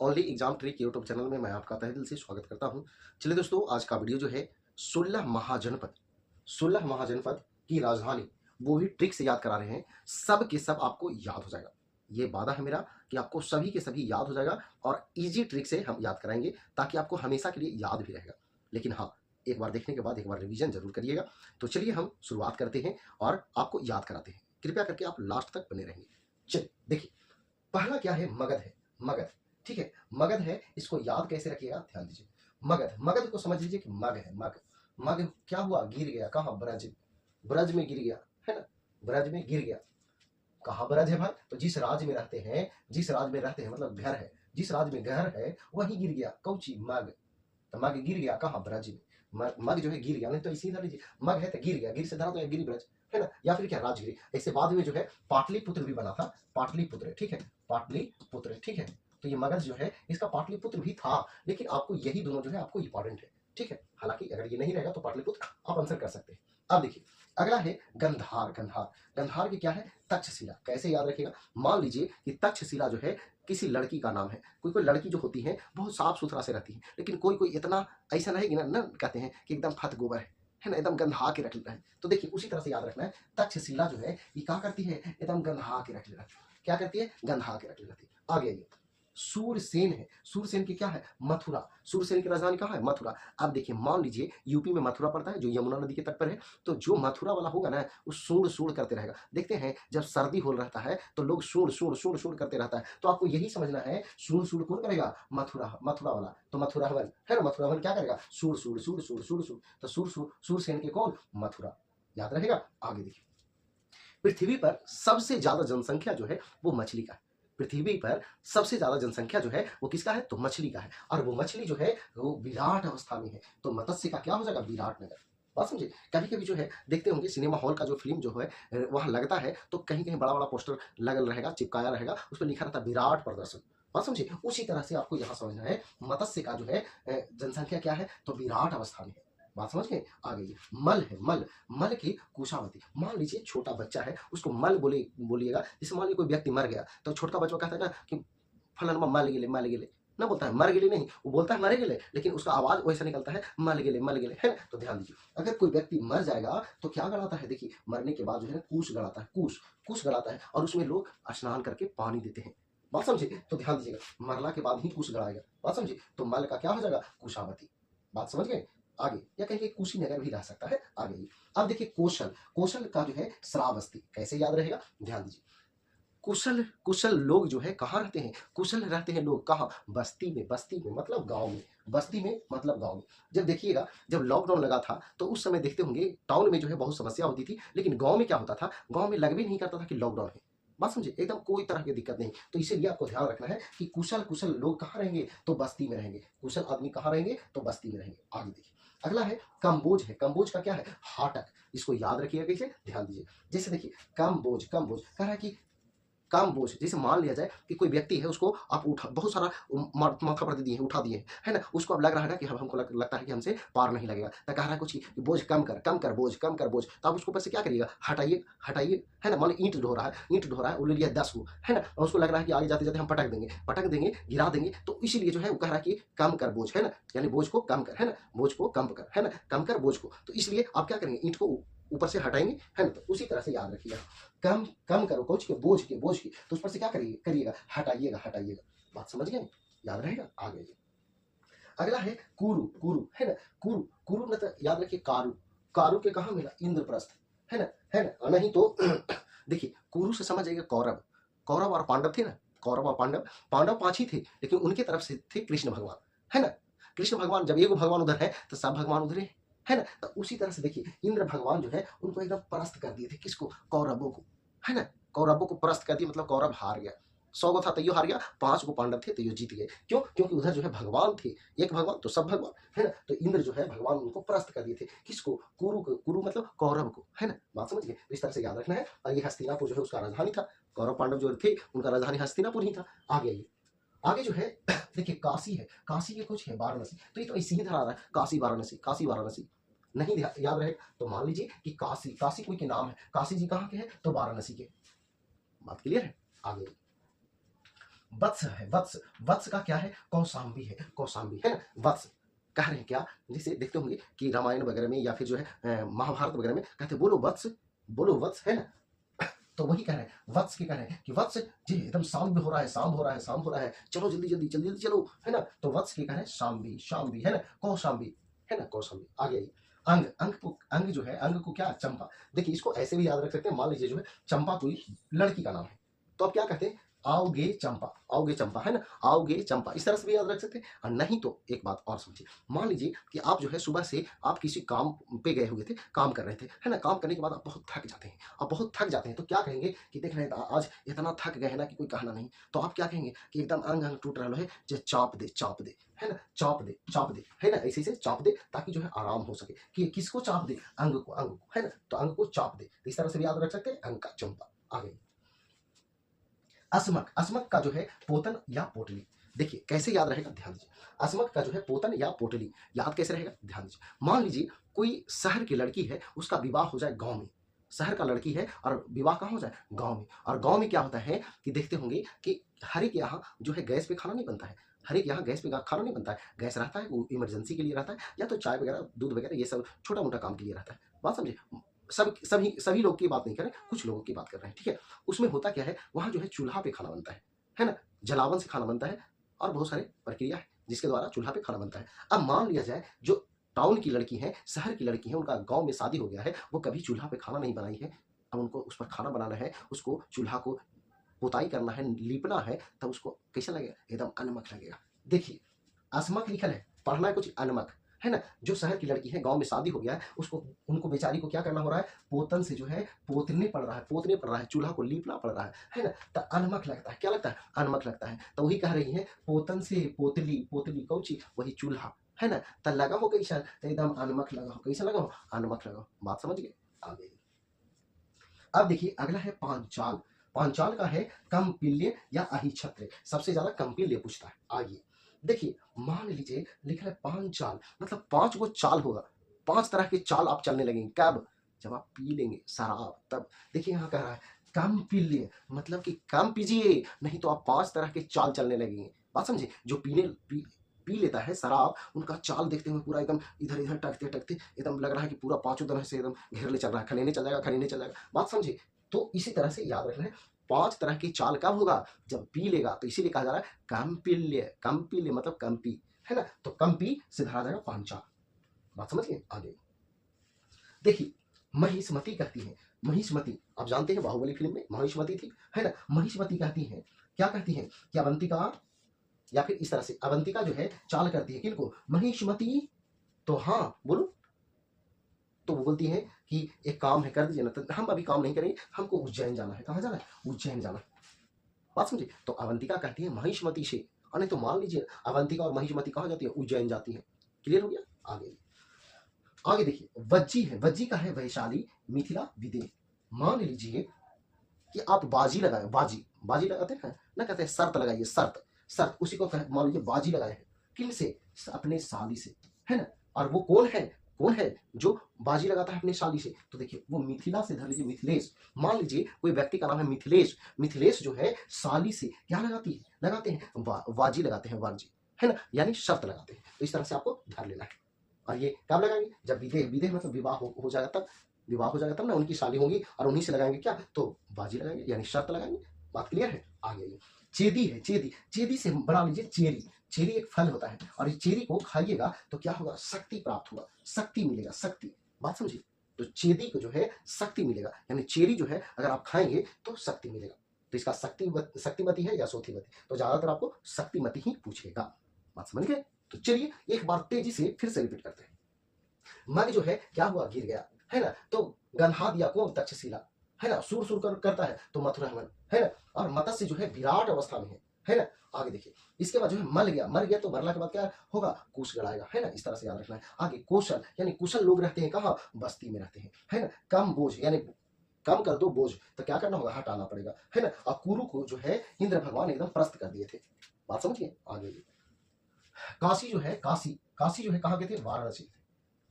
Only exam trick YouTube channel में मैं आपका तहे दिल से स्वागत करता हूं। चलिए दोस्तों, आज का वीडियो जो है 16 महाजनपद की राजधानी वो भी ट्रिक से याद करा रहे हैं। सब के सब आपको याद हो जाएगा, ये वादा है मेरा कि आपको सभी के सभी याद हो जाएगा और इजी ट्रिक से हम याद कराएंगे ताकि आपको हमेशा के लिए याद भी रहेगा। लेकिन हाँ, एक बार देखने के बाद एक बार रिवीजन जरूर करिएगा। तो चलिए हम शुरुआत करते हैं और आपको याद कराते हैं। कृपया करके आप लास्ट तक बने रहेंगे। चलिए देखिए, पहला क्या है? मगध है। मगध, ठीक है, मगध है। इसको याद कैसे रखिएगा, ध्यान दीजिए। मगध, मगध को समझ लीजिए कि मग है। मग, मग क्या हुआ? गिर गया। कहाँ? ब्रज, ब्रज में गिर गया, है ना, ब्रज में गिर गया। कहाँ ब्रज है भाई? तो जिस राज्य में रहते हैं, जिस राज्य में रहते हैं मतलब घर है, जिस राज्य में घर है वहीं गिर गया। कौची? मग। तो मग गिर गया कहाँ? ब्रज में। मग जो है गिर गया, नहीं तो इसी धर लीजिए, मग है तो गिर गया, गिर से धरा तो गिरी ब्रज, है ना, या फिर क्या? राजगिरी। ऐसे बाद में जो है पाटलिपुत्र भी बना था, पाटलिपुत्र, ठीक है, पाटलिपुत्र, ठीक है। तो ये मगध जो है इसका पाटलिपुत्र भी था, लेकिन आपको यही दोनों जो है आपको इंपॉर्टेंट है, ठीक है। हालांकि अगर ये नहीं रहेगा तो पाटलिपुत्र आप आंसर कर सकते हैं। अब देखिए अगला है गंधार। गंधार, गंधार की क्या है? तक्षशिला। कैसे याद रखिएगा? मान लीजिए कि तक्षशिला जो है किसी लड़की का नाम है। कोई कोई लड़की जो होती है बहुत साफ सुथरा से रहती है, लेकिन कोई कोई इतना ऐसा रहेगी ना, न कहते हैं कि एकदम फत गोबर है ना, एकदम गंधा के रख लेता है। तो देखिए उसी तरह से याद रखना है, तक्षशिला जो है ये क्या करती है? एकदम गंधा के रख लेती है। क्या करती है? गंधा के रख लेती है। आगे आइए, सूरसेन है। सूरसेन की क्या है? मथुरा। सूरसेन की राजधानी कहाँ है? मथुरा। अब देखिए मान लीजिए यूपी में मथुरा पड़ता है जो यमुना नदी के तट पर है, तो जो मथुरा वाला होगा ना वो सूढ़ सूढ़ करते रहेगा। देखते हैं जब सर्दी हो रहता है तो लोग सूढ़ सूढ़ सूढ़ सूढ़ करते रहता है, तो आपको यही समझना है सूढ़ सूढ़ कौन करेगा? मथुरा, मथुरा वाला। तो मथुरावन है ना, मथुरावन क्या करेगा? सूढ़ सूढ़ सूढ़ सूढ़ सूढ़ सूढ़। तो सूढ़ सूढ़ सूरसेन के कौन? मथुरा। याद रहेगा। आगे देखिए, पृथ्वी पर सबसे ज्यादा जनसंख्या जो है वो मछली का है। पृथ्वी पर सबसे ज्यादा जनसंख्या जो है वो किसका है? तो मछली का है। और वो मछली जो है वो विराट अवस्था में है, तो मत्स्य का क्या हो जाएगा? विराट नगर। बात समझे? कभी कभी जो है देखते होंगे सिनेमा हॉल का जो फिल्म जो है वहां लगता है तो कहीं कहीं बड़ा बड़ा पोस्टर लगल रहेगा, चिपकाया रहेगा, उस पर लिखा रहता है विराट प्रदर्शन। बात समझे? उसी तरह से आपको यहाँ समझना है मत्स्य का जो है जनसंख्या क्या है? तो विराट अवस्था में है। बात समझ गए? आ गई। मल है। मल, मल की कुशावती। मान लीजिए छोटा बच्चा है, उसको मल बोलिएगा। जैसे मान लीजिए कोई व्यक्ति मर गया तो छोटा बच्चा कहता है ना कि फलाना मल गेले, मल गेले, ना बोलता है मर गेले नहीं, वो बोलता है मरे गेले, लेकिन उसका आवाज वैसा निकलता है मल गेले, मल गेले, है ना। तो ध्यान दीजिए, अगर कोई व्यक्ति मर जाएगा तो क्या गड़ाता है? देखिए मरने के बाद जो है कुश गड़ाता है, कुश, कुश गड़ाता है, और उसमें लोग स्नान करके पानी देते हैं। बात समझे? तो ध्यान दीजिएगा, मरला के बाद ही कुश गड़ाएगा। बात समझे? तो मल का क्या हो जाएगा? कुशावती। बात समझ गए? आगे, या कहीं कुशीनगर भी रह सकता है। आगे अब देखिए कौशल। कौशल का जो है श्रावस्ती। कैसे याद रहेगा? ध्यान दीजिए, कुशल, कुशल लोग जो है कहाँ रहते हैं? कुशल रहते हैं लोग कहाँ? बस्ती में। बस्ती में मतलब गांव में, बस्ती में मतलब गांव में। जब देखिएगा जब लॉकडाउन लगा था तो उस समय देखते होंगे टाउन में जो है बहुत समस्या होती थी, लेकिन गांव में क्या होता था? गांव में लग भी नहीं करता था कि लॉकडाउन है। बात समझे? एकदम कोई तरह की दिक्कत नहीं। तो इसीलिए आपको ध्यान रखना है कि कुशल, कुशल लोग कहाँ रहेंगे? तो बस्ती में रहेंगे। कुशल आदमी कहाँ रहेंगे? तो बस्ती में रहेंगे। आगे देखिए, अगला है कम्बोज है। कम्बोज का क्या है? हाटक। इसको याद रखिएगा कैसे? ध्यान दीजिए, जैसे देखिए कम्बोज, कम्बोज कह रहा है कि काम बोझ। जैसे मान लिया जाए कि कोई व्यक्ति है, उसको आप उठा, बहुत सारा माथा पर दे दिए, उठा दिए, है ना, उसको अब लग रहा है ना कि हमको लगता है कि हमसे पार नहीं लगेगा, तो कह रहा है कुछ कि बोझ कम कर, कम कर बोझ, कम कर बोझ। तो आप उसको ऊपर से क्या करिएगा? हटाइए, हटाइए, है ना। मान लो ईंट ढो रहा है, ईंट ढो रहा है, वो ले लिया 10 को, है ना, और उसको लग रहा है कि आगे जाते जाते हम पटक देंगे, पटक देंगे, गिरा देंगे। तो इसीलिए जो है वो कह रहा है कि कम कर बोझ, है ना, यानी बोझ को कम कर, है ना, बोझ को कम कर, है ना, कम कर बोझ को। तो इसलिए आप क्या करेंगे? ईंट को ऊपर से हटाएंगे, है ना। तो उसी तरह से याद रखिएगा, कम कम करो कुछ के बोझ के, बोझ की, तो उस पर से क्या करिएगा? हटाइएगा, हटाइएगा। बात समझ गए? याद रहेगा। आगे अगला है कुरु। कुरु है ना, कुरु, कुरु मतलब याद रखिए कारू। कारू के कहा मिला? इंद्रप्रस्थ, है ना, है ना। नहीं तो देखिए कुरु से समझ आएगा कौरव। कौरव और पांडव थे ना, कौरव और पांडव, पांडव 5 ही थे, लेकिन उनके तरफ से थे कृष्ण भगवान, है ना। कृष्ण भगवान, जब एक भगवान उधर है तो सब भगवान उधर है ना। तो उसी तरह से देखिए इंद्र भगवान जो है उनको एकदम परास्त कर दिए थे। किसको? कौरवों को, है ना। कौरवों को परास्त कर दिया, मतलब कौरव हार गया। 100 गो था तो यो हार गया, 5 गो पांडव थे तो यो जीत गए। क्यों? क्योंकि उधर जो है भगवान थे, एक भगवान तो सब भगवान, है ना। तो इंद्र जो है भगवान उनको परास्त कर दिए थे। किसको? कुरु को, कुरु मतलब कौरव को, है ना। बात समझ गए? तो इस तरह से याद रखना है। और ये हस्तिनापुर जो है उसका राजधानी था। कौरव पांडव जो थे उनका राजधानी हस्तिनापुर ही था। आगे आइए, आगे जो है देखिए काशी है। काशी के कुछ है वाराणसी। तो ये तो ऐसे ही धरा रहा है, काशी वाराणसी, काशी वाराणसी। नहीं याद रहे तो मान लीजिए कि काशी, काशी कोई के नाम है, काशी जी कहाँ के हैं? तो वाराणसी के। बात क्लियर है? आगे वत्स है, वत्स, वत्स का क्या है, कौशाम्बी है, कौशाम्बी है ना, वत्स कह रहे हैं क्या, जिसे देखते होंगे कि रामायण वगैरह में या फिर जो है महाभारत वगैरह में कहते हैं बोलो वत्स, बोलो वत्स, है ना। तो वही कह रहे हैं, वत्स की कह रहे हैं कि वत्स जी एकदम शाम भी हो रहा है, शाम हो रहा है, शाम हो रहा है, चलो जल्दी जल्दी जल्दी जल्दी चलो, है ना। तो वत्स की कह रहे हैं शाम्बी, शाम्बी, है ना, कौशाम्बी, है ना, कौशाम्बी। आगे आइए, अंग, अंग को, अंग जो है, अंग को क्या, चंपा। देखिए इसको ऐसे भी याद रख सकते हैं, मान लीजिए जो है चंपा कोई लड़की का नाम है, तो आप क्या कहते हैं, आओगे चंपा, आओगे चंपा, है ना, आओगे चंपा, इस तरह से भी याद रख सकते हैं। और नहीं तो एक बात और समझिए, मान लीजिए कि आप जो है सुबह से आप किसी काम पे गए हुए थे, काम कर रहे थे, है ना, काम करने के बाद आप बहुत थक जाते हैं, आप बहुत थक जाते हैं, तो क्या कहेंगे कि देख रहे हैं आज इतना थक गए हैं ना कि कोई कहना नहीं, तो आप क्या कहेंगे कि एकदम अंग अंग टूट रहा है, जो चाप दे, चाप दे, है ना, चाप दे, चाप दे, है ना, ऐसे से चाप दे ताकि जो है आराम हो सके। कि किसको चाप दे, अंग को, अंग को, है ना, तो अंग को चाप दे, इस तरह से भी याद रख सकते हैं, अंग का चंपा। आगे अस्मक, अस्मक का जो है पोतन या पोटली, देखिए कैसे याद रहेगा, ध्यान दीजिए। अस्मक का जो है पोतन या पोटली याद कैसे रहेगा, ध्यान दीजिए। मान लीजिए कोई शहर की लड़की है, उसका विवाह हो जाए गांव में, शहर का लड़की है और विवाह कहाँ हो जाए, गांव में। और गांव में क्या होता है कि देखते होंगे कि हर एक यहाँ जो है गैस पे खाना नहीं बनता है, हर एक यहाँ गैस पे खाना नहीं बनता है, गैस रहता है वो इमरजेंसी के लिए रहता है, या तो चाय वगैरह दूध वगैरह ये सब छोटा मोटा काम के लिए रहता है, बात समझे। सब सभी सभी लोग की बात नहीं कर रहे, कुछ लोगों की बात कर रहे हैं, ठीक है। उसमें होता क्या है, वहां जो है चूल्हा पे खाना बनता है ना, जलावन से खाना बनता है, और बहुत सारे प्रक्रिया है जिसके द्वारा चूल्हा पे खाना बनता है। अब मान लिया जाए जो टाउन की लड़की है, शहर की लड़की है, उनका गांव में शादी हो गया है, वो कभी चूल्हा पे खाना नहीं बनाई है, अब उनको उस पर खाना बनाना है, उसको चूल्हा को पुताई करना है, लीपना है, तब उसको कैसा लगेगा, एकदम अनमक लगेगा। देखिए असमक लिखल है, पढ़ना है कुछ अनमक, है ना। जो शहर की लड़की है, गांव में शादी हो गया है, उसको, उनको बेचारी को क्या करना हो रहा है, पोतन से जो है पोतने पड़ रहा है, पोतने पड़ रहा है, चूल्हा को लीपना पड़ रहा है ना। तो अनमक लगता है, क्या लगता है, अनमक लगता है। तो वही कह रही है, पोतन से पोतली, पोतली कौची, वही चूल्हा, है ना। तो लगा हो कैसा, एकदम अनमक लगा हो, कैसा लगा हो, अनमक लगा हो, बात समझ गए, आगे। अब देखिए अगला है पांचाल, पांचाल का है कम्पिल्य या अहिछत्र, सबसे ज्यादा कम्पिल्य पूछता है। आगे देखिए, मान लीजिए लिखा है पांचाल, मतलब 5 गो चाल होगा, 5 तरह के चाल आप चलने लगेंगे, कब, जब आप पी लेंगे शराब, तब। देखिए यहाँ कह रहा है कम पीलिए, मतलब कि कम पीजिए, नहीं तो आप 5 तरह के चाल चलने लगेंगे, बात समझे। जो पी लेता है शराब, उनका चाल देखते हुए पूरा एकदम इधर इधर टकते टकते एकदम लग रहा है कि पूरा 5 तरह से एकदम घेर ले चल रहा है, खनेने चल जाएगा, खनेने चल जाएगा, बात समझे। तो इसी तरह से याद रखना है, 5 तरह की चाल कब होगा, जब पी लेगा, तो इसीलिए कहा जा रहा है कम्पिल्य, कम्पिल्य मतलब कम्पी, है ना। तो कम्पी से धरा जाएगा पांचाल, बात समझिए। आगे देखिए, महिष्मती कहती है, महिष्मती आप जानते हैं बाहुबली फिल्म में महिष्मती थी, है ना। महिष्मती कहती है, क्या कहती है कि अवंतिका, या फिर इस तरह से अवंतिका जो है चाल करती है किनको, महिष्मती, तो हाँ बोलो, तो वो बोलती है कि एक काम है कर दीजिए ना, तो हम अभी काम नहीं करेंगे, हमको उज्जैन जाना है, कहाँ जाना है, उज्जैन जाना है, बात समझे। तो अवंतिका कहती है महिष्मती से, और नहीं तो मान लीजिए अवंतिका और महिष्मती कहाँ जाती है, उज्जैन जाती है, क्लियर हो गया। आगे आगे देखिए, वज्जी है, वज्जी का है वैशाली, मिथिला, विदेह। मान लीजिए कि आप बाजी लगाए, बाजी, बाजी लगाते हैं ना, कहते हैं शर्त लगाइए, शर्त, शर्त उसी को मान लीजिए बाजी लगाए हैं, किन से, अपने साली से, है ना। और वो कौन है, कौन है जो बाजी लगाता है अपने साली से, तो देखिए वो मिथिला से धर लीजिए, मिथिलेश। मान लीजिए कोई व्यक्ति का नाम है मिथिलेश, मिथिलेश जो है साली से क्या लगाती है, लगाते हैं बाजी लगाते हैं, बाजी, है ना, यानी शर्त लगाते हैं। तो इस तरह से आपको धर लेना है। और ये कब लगाएंगे, जब विदेह, विदेह मतलब विवाह हो जाएगा तब, विवाह हो जाएगा तब ना, उनकी शादी होगी, और उन्हीं से लगाएंगे क्या, तो बाजी लगाएंगे, यानी शर्त लगाएंगे, बात क्लियर है। आगे चेदी है, चेदी, चेदी से बना लीजिए चेरी, चेरी एक फल होता है, और इस चेरी को खाइएगा तो क्या होगा, शक्ति प्राप्त होगा, शक्ति मिलेगा, शक्ति, बात समझिए। तो चेदी को जो है शक्ति मिलेगा, यानी चेरी जो है अगर आप खाएंगे तो शक्ति मिलेगा। तो इसका शक्तिमती है या सोथीमती, तो ज्यादातर आपको शक्तिमती ही पूछेगा, बात समझ गए। तो चलिए एक बार तेजी से फिर से रिपीट करते हैं। मग जो है क्या हुआ, गिर गया, है ना। तो गन्हा दिया कौन, तक्षशिला, है ना, सुर सुर कर है तो मथुरा, है ना। और मत्स्य जो है विराट अवस्था में है ना। आगे देखिए, इसके बाद जो है मर गया, मर गया तो मरने के बाद क्या होगा, कुश गड़ाएगा, है ना, इस तरह से याद रखना है। आगे कौशल, यानी कुशल लोग रहते हैं कहाँ, बस्ती में रहते हैं, है ना। कम बोझ, यानी कम कर दो बोझ, तो क्या करना होगा, हटाना पड़ेगा, है ना। और कुरु को जो है इंद्र भगवान एकदम प्रस्त कर दिए थे, बात समझिए। आगे काशी जो है, काशी, काशी जो है कहाँ के थे, वाराणसी थे।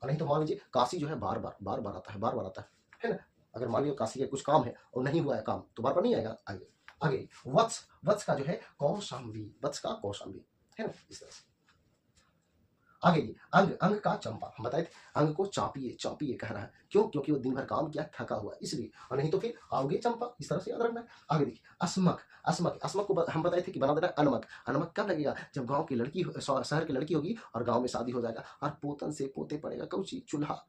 और नहीं तो मान लीजिए काशी जो है बार बार आता है, है ना। अगर मान लीजिए काशी के कुछ काम है और नहीं हुआ है काम, तो बार बार नहीं आएगा। आइए आगे वत्स, वत्स का जो है कौशाम्बी, वत्स का कौशाम्बी, है ना, इस तरह से। आगे जी अंग, अंग का चंपा, हम बताए थे अंग को चापिए, चापिए कह रहा है, क्यों? क्योंकि वो दिन भर काम किया, थका हुआ है, इसलिए, और नहीं तो फिर आओगे चंपा, इस तरह से याद रखना है। आगे देखिए अस्मक, अस्मक, अस्मक को हम बताए थे कि बना देना अनमक, अनमक कब लगेगा? जब गांव की लड़की, शहर की लड़की होगी और गांव में शादी हो जाएगा और पोतन से पोते पड़ेगा कौची, चूल्हा,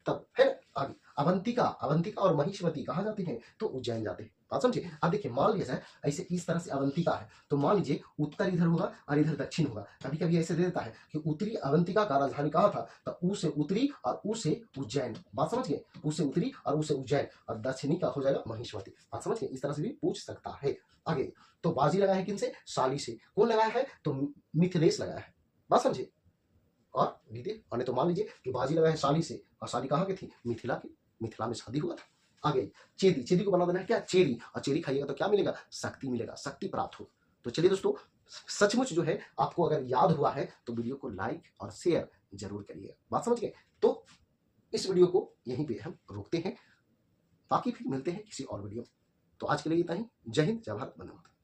तब, है ना। आगे अवंतिका, अवंतिका और महिष्मती कहाँ जाते हैं? तो उज्जैन जाते हैं, बात समझे। अब देखिए मान लीजिए ऐसे इस तरह से अवंतिका है, तो मान लीजिए उत्तर इधर होगा और इधर दक्षिण होगा, कभी कभी ऐसे दे देता है कि उत्तरी अवंतिका का राजधानी कहाँ था, तो ऊ से उत्तरी और ऊ से उज्जैन, बात समझ गए, ऊ से उत्तरी और ऊ से उज्जैन, और दक्षिणी का हो जाएगा महिष्मती, बात समझ गए, इस तरह से भी पूछ सकता है। आगे तो बाजी लगाया है किनसे? शाली से। कौन लगाया है? तो मिथिलेश लगाया है, बात समझे। और लीजिए, और नहीं तो मान लीजिए कि बाजी लगा है शाली से, और शाली कहाँ की थी? मिथिला की, मिथिला में शादी हुआ था। आगे चेदी, चेदी को बना देना है क्या? चेरी, और चेरी खाइएगा तो क्या मिलेगा? शक्ति मिलेगा, शक्ति प्राप्त हो। तो चलिए दोस्तों, सचमुच जो है आपको अगर याद हुआ है तो वीडियो को लाइक और शेयर जरूर करिएगा, बात समझ गए। तो इस वीडियो को यहीं पे हम रोकते हैं, बाकी फिर मिलते हैं किसी और वीडियो में। तो आज के लिए इतना ही। जय हिंद, जय भारत, वंदे मातरम।